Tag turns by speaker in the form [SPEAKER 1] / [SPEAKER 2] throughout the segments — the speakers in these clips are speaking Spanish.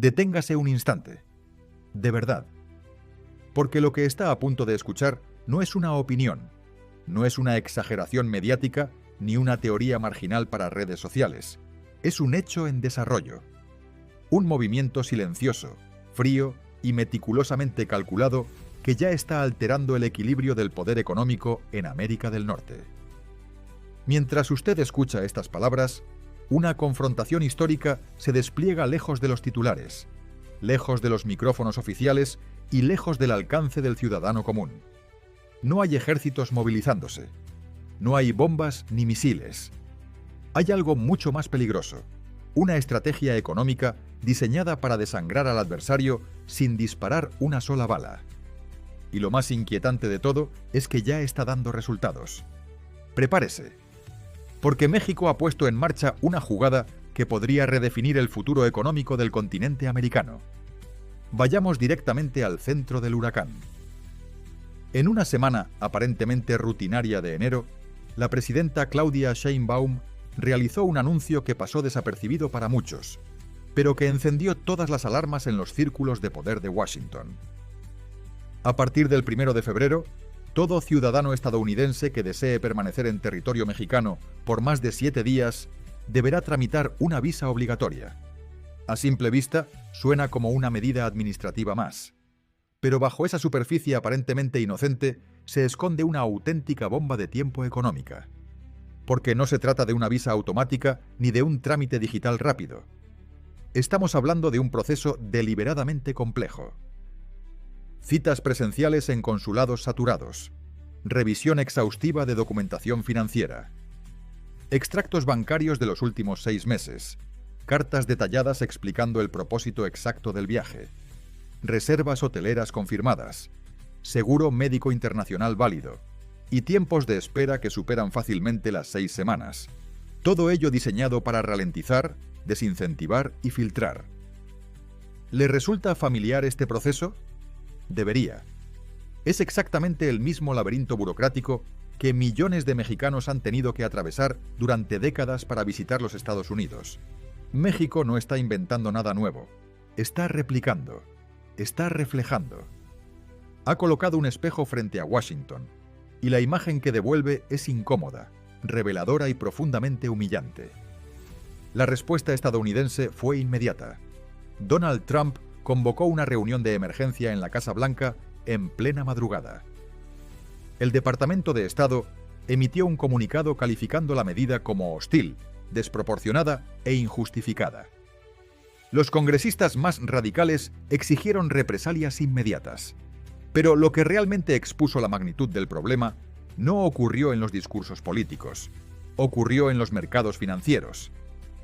[SPEAKER 1] Deténgase un instante. De verdad. Porque lo que está a punto de escuchar no es una opinión, no es una exageración mediática ni una teoría marginal para redes sociales. Es un hecho en desarrollo. Un movimiento silencioso, frío y meticulosamente calculado que ya está alterando el equilibrio del poder económico en América del Norte. Mientras usted escucha estas palabras, una confrontación histórica se despliega lejos de los titulares, lejos de los micrófonos oficiales y lejos del alcance del ciudadano común. No hay ejércitos movilizándose, no hay bombas ni misiles. Hay algo mucho más peligroso, una estrategia económica diseñada para desangrar al adversario sin disparar una sola bala. Y lo más inquietante de todo es que ya está dando resultados. Prepárese, porque México ha puesto en marcha una jugada que podría redefinir el futuro económico del continente americano. Vayamos directamente al centro del huracán. En una semana aparentemente rutinaria de enero, la presidenta Claudia Sheinbaum realizó un anuncio que pasó desapercibido para muchos, pero que encendió todas las alarmas en los círculos de poder de Washington. A partir del 1 de febrero, todo ciudadano estadounidense que desee permanecer en territorio mexicano por más de 7 días deberá tramitar una visa obligatoria. A simple vista, suena como una medida administrativa más. Pero bajo esa superficie aparentemente inocente se esconde una auténtica bomba de tiempo económica. Porque no se trata de una visa automática ni de un trámite digital rápido. Estamos hablando de un proceso deliberadamente complejo. Citas presenciales en consulados saturados. Revisión exhaustiva de documentación financiera. Extractos bancarios de los últimos 6 meses. Cartas detalladas explicando el propósito exacto del viaje. Reservas hoteleras confirmadas. Seguro médico internacional válido. Y tiempos de espera que superan fácilmente las 6 semanas. Todo ello diseñado para ralentizar, desincentivar y filtrar. ¿Le resulta familiar este proceso? Debería. Es exactamente el mismo laberinto burocrático que millones de mexicanos han tenido que atravesar durante décadas para visitar los Estados Unidos. México no está inventando nada nuevo. Está replicando. Está reflejando. Ha colocado un espejo frente a Washington, y la imagen que devuelve es incómoda, reveladora y profundamente humillante. La respuesta estadounidense fue inmediata. Donald Trump convocó una reunión de emergencia en la Casa Blanca en plena madrugada. El Departamento de Estado emitió un comunicado calificando la medida como hostil, desproporcionada e injustificada. Los congresistas más radicales exigieron represalias inmediatas. Pero lo que realmente expuso la magnitud del problema no ocurrió en los discursos políticos, ocurrió en los mercados financieros.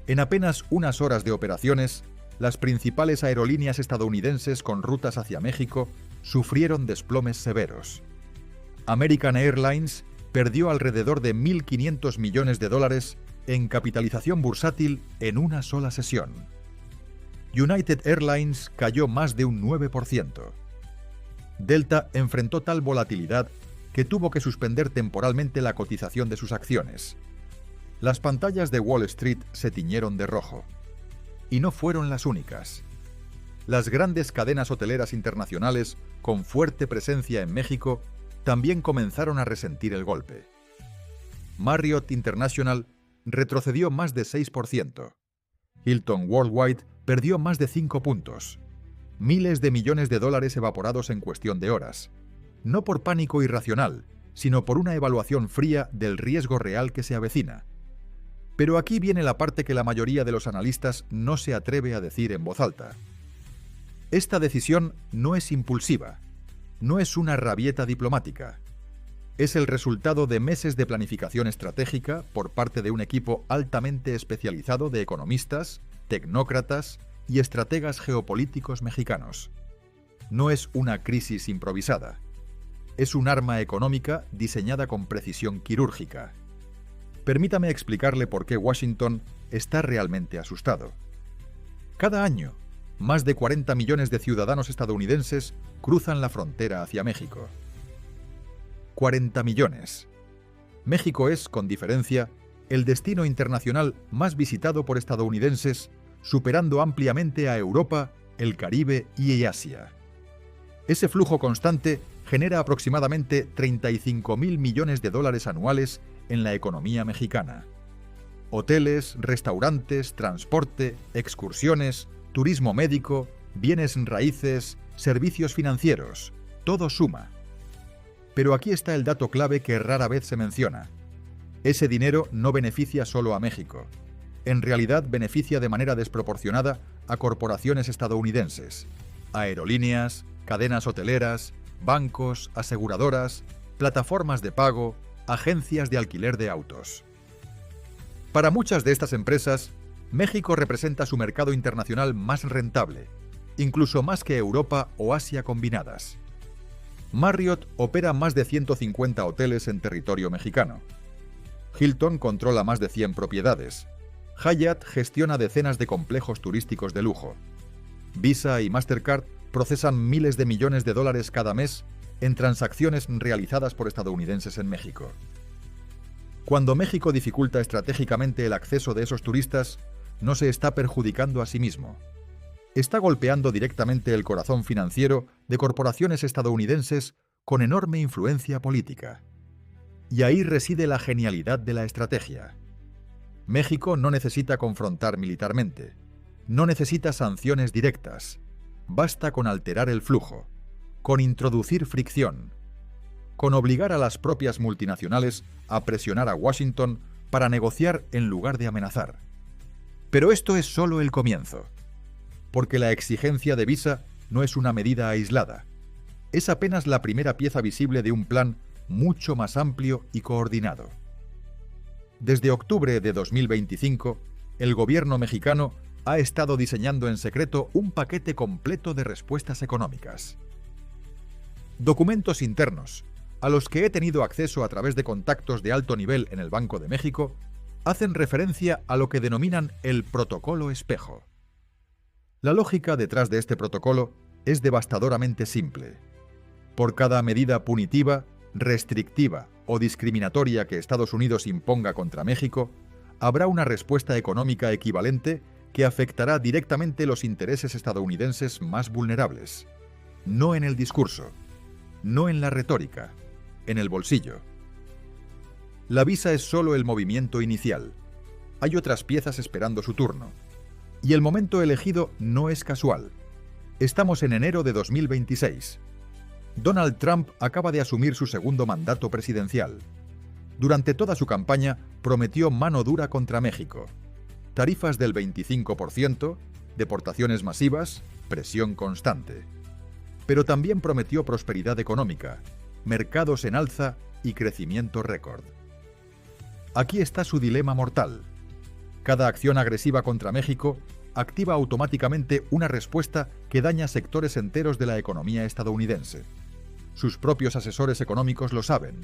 [SPEAKER 1] En apenas unas horas de operaciones, las principales aerolíneas estadounidenses con rutas hacia México sufrieron desplomes severos. American Airlines perdió alrededor de $1.500 millones en capitalización bursátil en una sola sesión. United Airlines cayó más de un 9%. Delta enfrentó tal volatilidad que tuvo que suspender temporalmente la cotización de sus acciones. Las pantallas de Wall Street se tiñeron de rojo. Y no fueron las únicas. Las grandes cadenas hoteleras internacionales, con fuerte presencia en México, también comenzaron a resentir el golpe. Marriott International retrocedió más de 6%. Hilton Worldwide perdió más de 5 puntos. Miles de millones de dólares evaporados en cuestión de horas. No por pánico irracional, sino por una evaluación fría del riesgo real que se avecina. Pero aquí viene la parte que la mayoría de los analistas no se atreve a decir en voz alta. Esta decisión no es impulsiva, no es una rabieta diplomática. Es el resultado de meses de planificación estratégica por parte de un equipo altamente especializado de economistas, tecnócratas y estrategas geopolíticos mexicanos. No es una crisis improvisada. Es un arma económica diseñada con precisión quirúrgica. Permítame explicarle por qué Washington está realmente asustado. Cada año, más de 40 millones de ciudadanos estadounidenses cruzan la frontera hacia México. 40 millones. México es, con diferencia, el destino internacional más visitado por estadounidenses, superando ampliamente a Europa el Caribe y Asia. Ese flujo constante genera aproximadamente 35.000 millones de dólares anuales en la economía mexicana. Hoteles, restaurantes, transporte, excursiones, turismo médico, bienes raíces, servicios financieros, todo suma. Pero aquí está el dato clave que rara vez se menciona. Ese dinero no beneficia solo a México. En realidad beneficia de manera desproporcionada a corporaciones estadounidenses, aerolíneas, cadenas hoteleras, bancos, aseguradoras, plataformas de pago, agencias de alquiler de autos. Para muchas de estas empresas, México representa su mercado internacional más rentable, incluso más que Europa o Asia combinadas. Marriott opera más de 150 hoteles en territorio mexicano. Hilton controla más de 100 propiedades. Hyatt gestiona decenas de complejos turísticos de lujo. Visa y Mastercard procesan miles de millones de dólares cada mes en transacciones realizadas por estadounidenses en México. Cuando México dificulta estratégicamente el acceso de esos turistas, no se está perjudicando a sí mismo. Está golpeando directamente el corazón financiero de corporaciones estadounidenses con enorme influencia política. Y ahí reside la genialidad de la estrategia. México no necesita confrontar militarmente, no necesita sanciones directas. Basta con alterar el flujo, con introducir fricción, con obligar a las propias multinacionales a presionar a Washington para negociar en lugar de amenazar. Pero esto es solo el comienzo, porque la exigencia de Visa no es una medida aislada. Es apenas la primera pieza visible de un plan mucho más amplio y coordinado. Desde octubre de 2025, el gobierno mexicano ha estado diseñando en secreto un paquete completo de respuestas económicas. Documentos internos, a los que he tenido acceso a través de contactos de alto nivel en el Banco de México, hacen referencia a lo que denominan el protocolo espejo. La lógica detrás de este protocolo es devastadoramente simple. Por cada medida punitiva, restrictiva o discriminatoria que Estados Unidos imponga contra México, habrá una respuesta económica equivalente que afectará directamente los intereses estadounidenses más vulnerables. No en el discurso, no en la retórica, en el bolsillo. La visa es solo el movimiento inicial. Hay otras piezas esperando su turno. Y el momento elegido no es casual. Estamos en enero de 2026. Donald Trump acaba de asumir su segundo mandato presidencial. Durante toda su campaña prometió mano dura contra México. Tarifas del 25%, deportaciones masivas, presión constante. Pero también prometió prosperidad económica, mercados en alza y crecimiento récord. Aquí está su dilema mortal. Cada acción agresiva contra México activa automáticamente una respuesta que daña sectores enteros de la economía estadounidense. Sus propios asesores económicos lo saben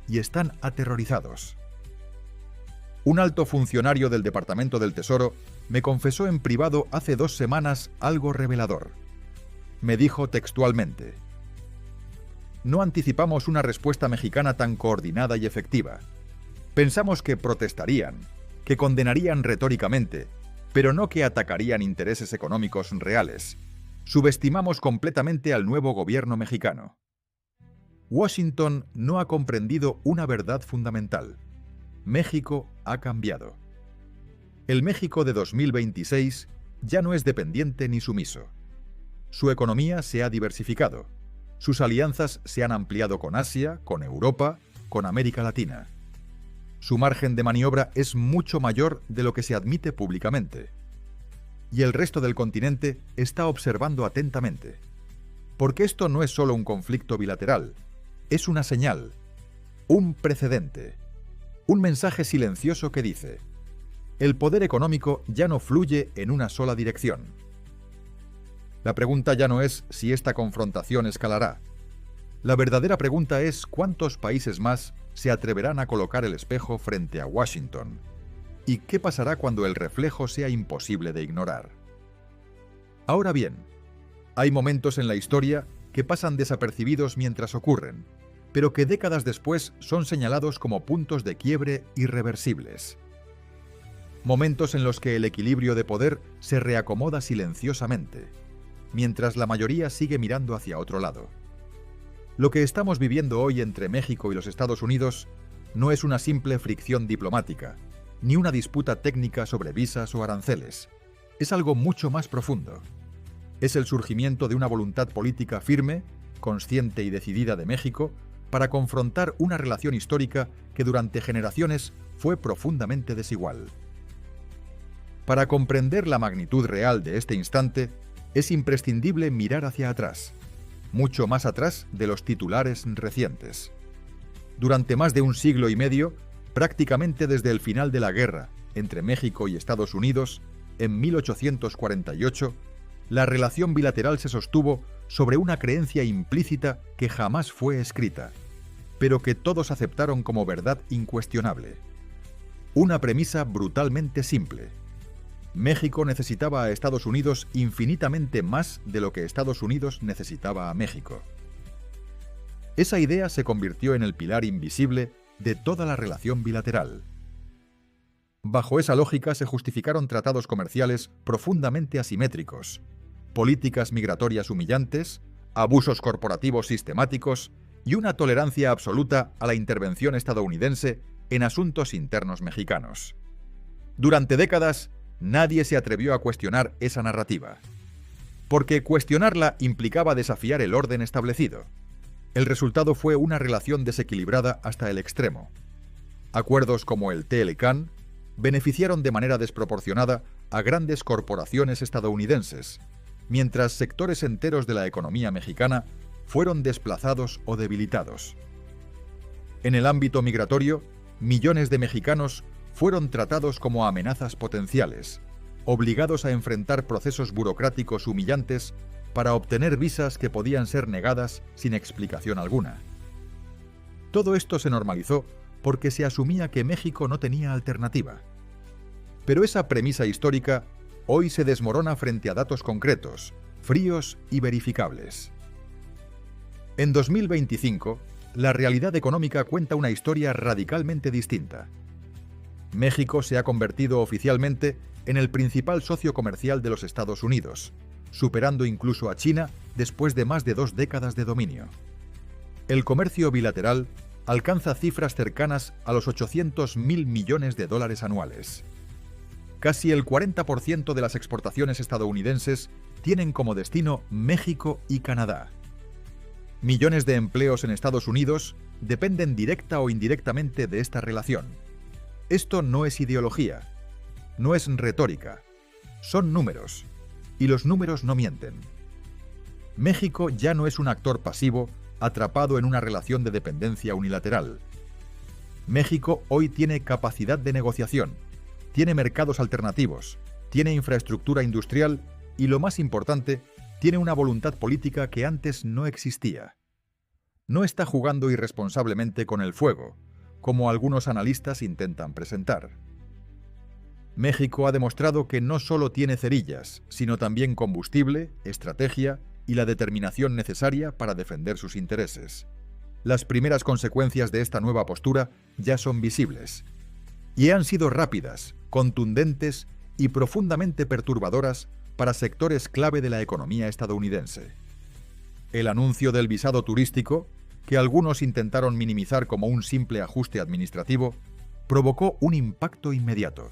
[SPEAKER 1] y están aterrorizados. Un alto funcionario del Departamento del Tesoro me confesó en privado hace 2 semanas algo revelador. Me dijo textualmente: "No anticipamos una respuesta mexicana tan coordinada y efectiva. Pensamos que protestarían, que condenarían retóricamente, pero no que atacarían intereses económicos reales. Subestimamos completamente al nuevo gobierno mexicano". Washington no ha comprendido una verdad fundamental. México ha cambiado. El México de 2026 ya no es dependiente ni sumiso. Su economía se ha diversificado. Sus alianzas se han ampliado con Asia, con Europa, con América Latina. Su margen de maniobra es mucho mayor de lo que se admite públicamente. Y el resto del continente está observando atentamente. Porque esto no es solo un conflicto bilateral, es una señal, un precedente, un mensaje silencioso que dice: el poder económico ya no fluye en una sola dirección. La pregunta ya no es si esta confrontación escalará. La verdadera pregunta es cuántos países más se atreverán a colocar el espejo frente a Washington. ¿Y qué pasará cuando el reflejo sea imposible de ignorar? Ahora bien, hay momentos en la historia que pasan desapercibidos mientras ocurren, pero que décadas después son señalados como puntos de quiebre irreversibles. Momentos en los que el equilibrio de poder se reacomoda silenciosamente. mientras la mayoría sigue mirando hacia otro lado. Lo que estamos viviendo hoy entre México y los Estados Unidos no es una simple fricción diplomática, ni una disputa técnica sobre visas o aranceles. Es algo mucho más profundo. Es el surgimiento de una voluntad política firme, consciente y decidida de México para confrontar una relación histórica que durante generaciones fue profundamente desigual. Para comprender la magnitud real de este instante, es imprescindible mirar hacia atrás, mucho más atrás de los titulares recientes. Durante más de un siglo y medio, prácticamente desde el final de la guerra entre México y Estados Unidos, en 1848, la relación bilateral se sostuvo sobre una creencia implícita que jamás fue escrita, pero que todos aceptaron como verdad incuestionable. Una premisa brutalmente simple. México necesitaba a Estados Unidos infinitamente más de lo que Estados Unidos necesitaba a México. Esa idea se convirtió en el pilar invisible de toda la relación bilateral. Bajo esa lógica se justificaron tratados comerciales profundamente asimétricos, políticas migratorias humillantes, abusos corporativos sistemáticos y una tolerancia absoluta a la intervención estadounidense en asuntos internos mexicanos. Durante décadas, nadie se atrevió a cuestionar esa narrativa, porque cuestionarla implicaba desafiar el orden establecido. El resultado fue una relación desequilibrada hasta el extremo. Acuerdos como el TLCAN beneficiaron de manera desproporcionada a grandes corporaciones estadounidenses, mientras sectores enteros de la economía mexicana fueron desplazados o debilitados. En el ámbito migratorio, millones de mexicanos fueron tratados como amenazas potenciales, obligados a enfrentar procesos burocráticos humillantes para obtener visas que podían ser negadas sin explicación alguna. Todo esto se normalizó porque se asumía que México no tenía alternativa. Pero esa premisa histórica hoy se desmorona frente a datos concretos, fríos y verificables. En 2025, la realidad económica cuenta una historia radicalmente distinta. México se ha convertido oficialmente en el principal socio comercial de los Estados Unidos, superando incluso a China después de más de 2 décadas de dominio. El comercio bilateral alcanza cifras cercanas a los 800.000 millones de dólares anuales. Casi el 40% de las exportaciones estadounidenses tienen como destino México y Canadá. Millones de empleos en Estados Unidos dependen directa o indirectamente de esta relación. Esto no es ideología, no es retórica, son números, y los números no mienten. México ya no es un actor pasivo atrapado en una relación de dependencia unilateral. México hoy tiene capacidad de negociación, tiene mercados alternativos, tiene infraestructura industrial y, lo más importante, tiene una voluntad política que antes no existía. No está jugando irresponsablemente con el fuego, como algunos analistas intentan presentar. México ha demostrado que no solo tiene cerillas, sino también combustible, estrategia y la determinación necesaria para defender sus intereses. Las primeras consecuencias de esta nueva postura ya son visibles, y han sido rápidas, contundentes y profundamente perturbadoras para sectores clave de la economía estadounidense. El anuncio del visado turístico, que algunos intentaron minimizar como un simple ajuste administrativo, provocó un impacto inmediato.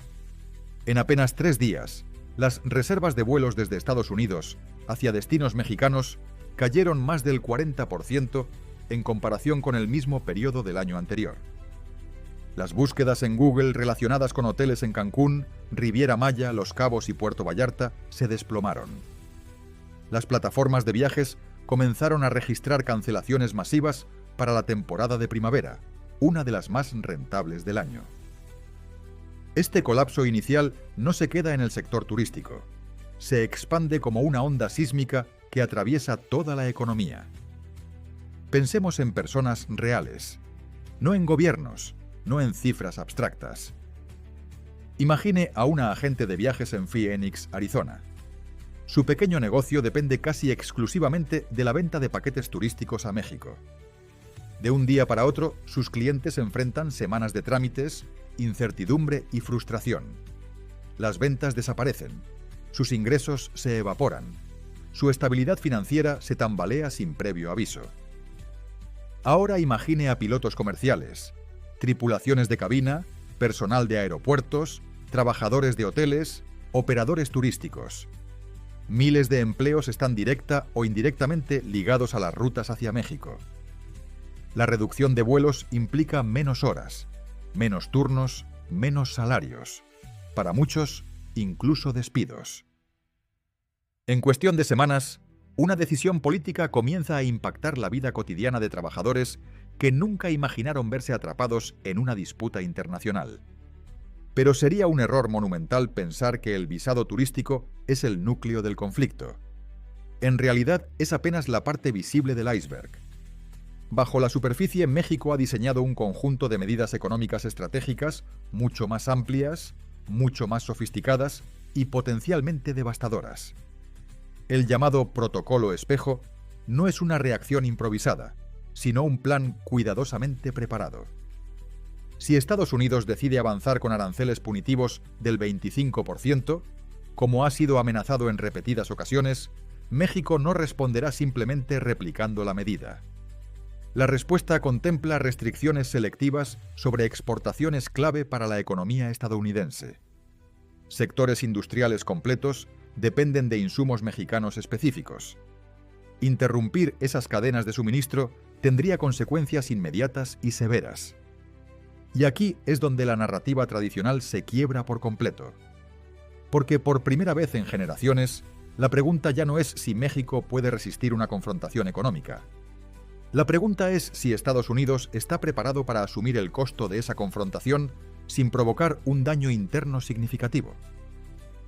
[SPEAKER 1] En apenas 3 días, las reservas de vuelos desde Estados Unidos hacia destinos mexicanos cayeron más del 40% en comparación con el mismo periodo del año anterior. Las búsquedas en Google relacionadas con hoteles en Cancún, Riviera Maya, Los Cabos y Puerto Vallarta se desplomaron. Las plataformas de viajes comenzaron a registrar cancelaciones masivas para la temporada de primavera, una de las más rentables del año. Este colapso inicial no se queda en el sector turístico. Se expande como una onda sísmica que atraviesa toda la economía. Pensemos en personas reales, no en gobiernos, no en cifras abstractas. Imagine a una agente de viajes en Phoenix, Arizona. Su pequeño negocio depende casi exclusivamente de la venta de paquetes turísticos a México. De un día para otro, sus clientes enfrentan semanas de trámites, incertidumbre y frustración. Las ventas desaparecen, sus ingresos se evaporan, su estabilidad financiera se tambalea sin previo aviso. Ahora imagine a pilotos comerciales, tripulaciones de cabina, personal de aeropuertos, trabajadores de hoteles, operadores turísticos. Miles de empleos están directa o indirectamente ligados a las rutas hacia México. La reducción de vuelos implica menos horas, menos turnos, menos salarios. Para muchos, incluso despidos. En cuestión de semanas, una decisión política comienza a impactar la vida cotidiana de trabajadores que nunca imaginaron verse atrapados en una disputa internacional. Pero sería un error monumental pensar que el visado turístico es el núcleo del conflicto. En realidad, es apenas la parte visible del iceberg. Bajo la superficie, México ha diseñado un conjunto de medidas económicas estratégicas mucho más amplias, mucho más sofisticadas y potencialmente devastadoras. El llamado Protocolo Espejo no es una reacción improvisada, sino un plan cuidadosamente preparado. Si Estados Unidos decide avanzar con aranceles punitivos del 25%, como ha sido amenazado en repetidas ocasiones, México no responderá simplemente replicando la medida. La respuesta contempla restricciones selectivas sobre exportaciones clave para la economía estadounidense. Sectores industriales completos dependen de insumos mexicanos específicos. Interrumpir esas cadenas de suministro tendría consecuencias inmediatas y severas. Y aquí es donde la narrativa tradicional se quiebra por completo. Porque por primera vez en generaciones, la pregunta ya no es si México puede resistir una confrontación económica. La pregunta es si Estados Unidos está preparado para asumir el costo de esa confrontación sin provocar un daño interno significativo.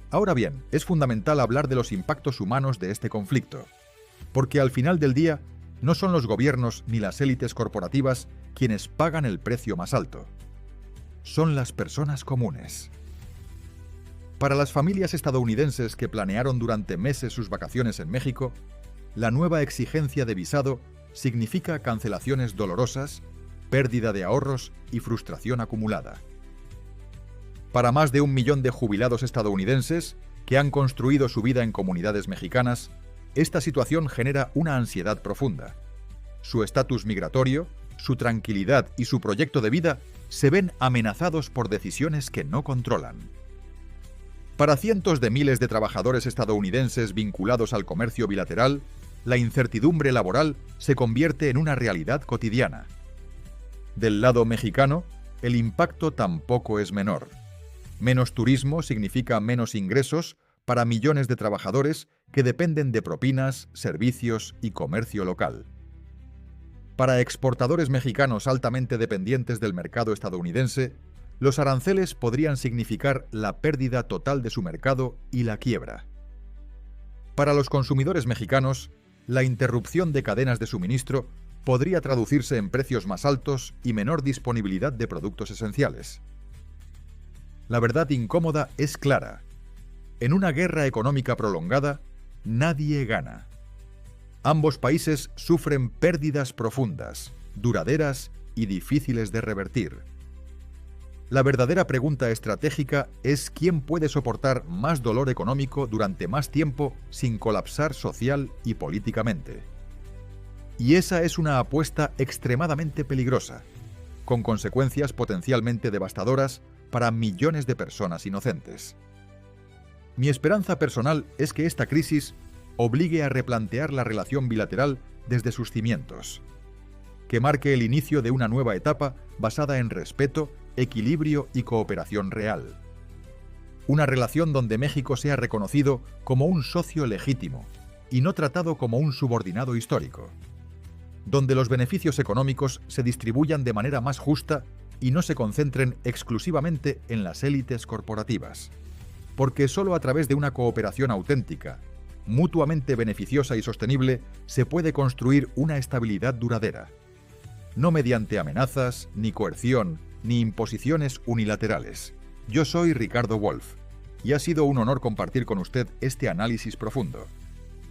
[SPEAKER 1] Ahora bien, es fundamental hablar de los impactos humanos de este conflicto, porque al final del día no son los gobiernos ni las élites corporativas quienes pagan el precio más alto. Son las personas comunes. Para las familias estadounidenses que planearon durante meses sus vacaciones en México, la nueva exigencia de visado significa cancelaciones dolorosas, pérdida de ahorros y frustración acumulada. Para más de 1 millón de jubilados estadounidenses que han construido su vida en comunidades mexicanas, esta situación genera una ansiedad profunda. Su estatus migratorio, su tranquilidad y su proyecto de vida se ven amenazados por decisiones que no controlan. Para cientos de miles de trabajadores estadounidenses vinculados al comercio bilateral, la incertidumbre laboral se convierte en una realidad cotidiana. Del lado mexicano, el impacto tampoco es menor. Menos turismo significa menos ingresos para millones de trabajadores que dependen de propinas, servicios y comercio local. Para exportadores mexicanos altamente dependientes del mercado estadounidense, los aranceles podrían significar la pérdida total de su mercado y la quiebra. Para los consumidores mexicanos, la interrupción de cadenas de suministro podría traducirse en precios más altos y menor disponibilidad de productos esenciales. La verdad incómoda es clara. En una guerra económica prolongada, nadie gana. Ambos países sufren pérdidas profundas, duraderas y difíciles de revertir. La verdadera pregunta estratégica es quién puede soportar más dolor económico durante más tiempo sin colapsar social y políticamente. Y esa es una apuesta extremadamente peligrosa, con consecuencias potencialmente devastadoras para millones de personas inocentes. Mi esperanza personal es que esta crisis obligue a replantear la relación bilateral desde sus cimientos, que marque el inicio de una nueva etapa basada en respeto, equilibrio y cooperación real. Una relación donde México sea reconocido como un socio legítimo y no tratado como un subordinado histórico. Donde los beneficios económicos se distribuyan de manera más justa y no se concentren exclusivamente en las élites corporativas. Porque solo a través de una cooperación auténtica, mutuamente beneficiosa y sostenible, se puede construir una estabilidad duradera. No mediante amenazas, ni coerción, ni imposiciones unilaterales. Yo soy Ricardo Wolf, y ha sido un honor compartir con usted este análisis profundo.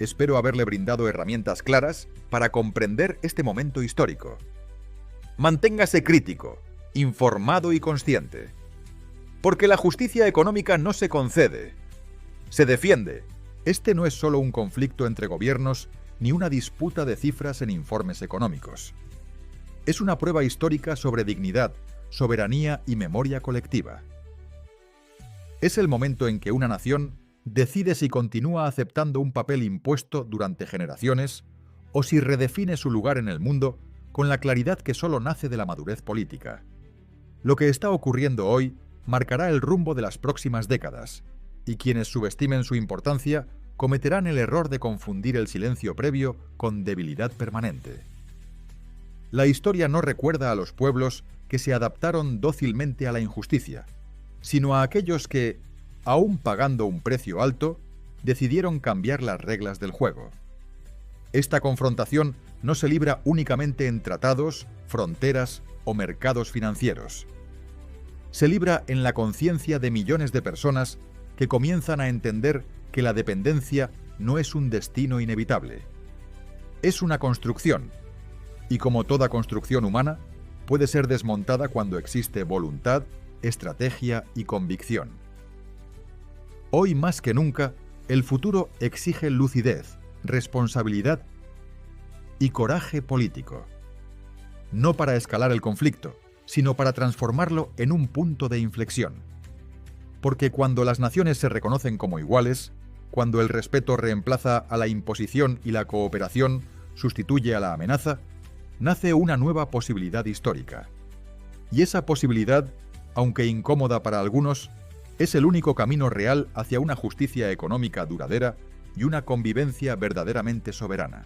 [SPEAKER 1] Espero haberle brindado herramientas claras para comprender este momento histórico. Manténgase crítico, informado y consciente. Porque la justicia económica no se concede, se defiende, Este no es solo un conflicto entre gobiernos ni una disputa de cifras en informes económicos. Es una prueba histórica sobre dignidad, soberanía y memoria colectiva. Es el momento en que una nación decide si continúa aceptando un papel impuesto durante generaciones o si redefine su lugar en el mundo con la claridad que solo nace de la madurez política. Lo que está ocurriendo hoy marcará el rumbo de las próximas décadas, y quienes subestimen su importancia cometerán el error de confundir el silencio previo con debilidad permanente. La historia no recuerda a los pueblos que se adaptaron dócilmente a la injusticia, sino a aquellos que, aun pagando un precio alto, decidieron cambiar las reglas del juego. Esta confrontación no se libra únicamente en tratados, fronteras o mercados financieros. Se libra en la conciencia de millones de personas que comienzan a entender que la dependencia no es un destino inevitable. Es una construcción, y como toda construcción humana, puede ser desmontada cuando existe voluntad, estrategia y convicción. Hoy más que nunca, el futuro exige lucidez, responsabilidad y coraje político. No para escalar el conflicto, sino para transformarlo en un punto de inflexión. Porque cuando las naciones se reconocen como iguales, cuando el respeto reemplaza a la imposición y la cooperación sustituye a la amenaza, nace una nueva posibilidad histórica. Y esa posibilidad, aunque incómoda para algunos, es el único camino real hacia una justicia económica duradera y una convivencia verdaderamente soberana.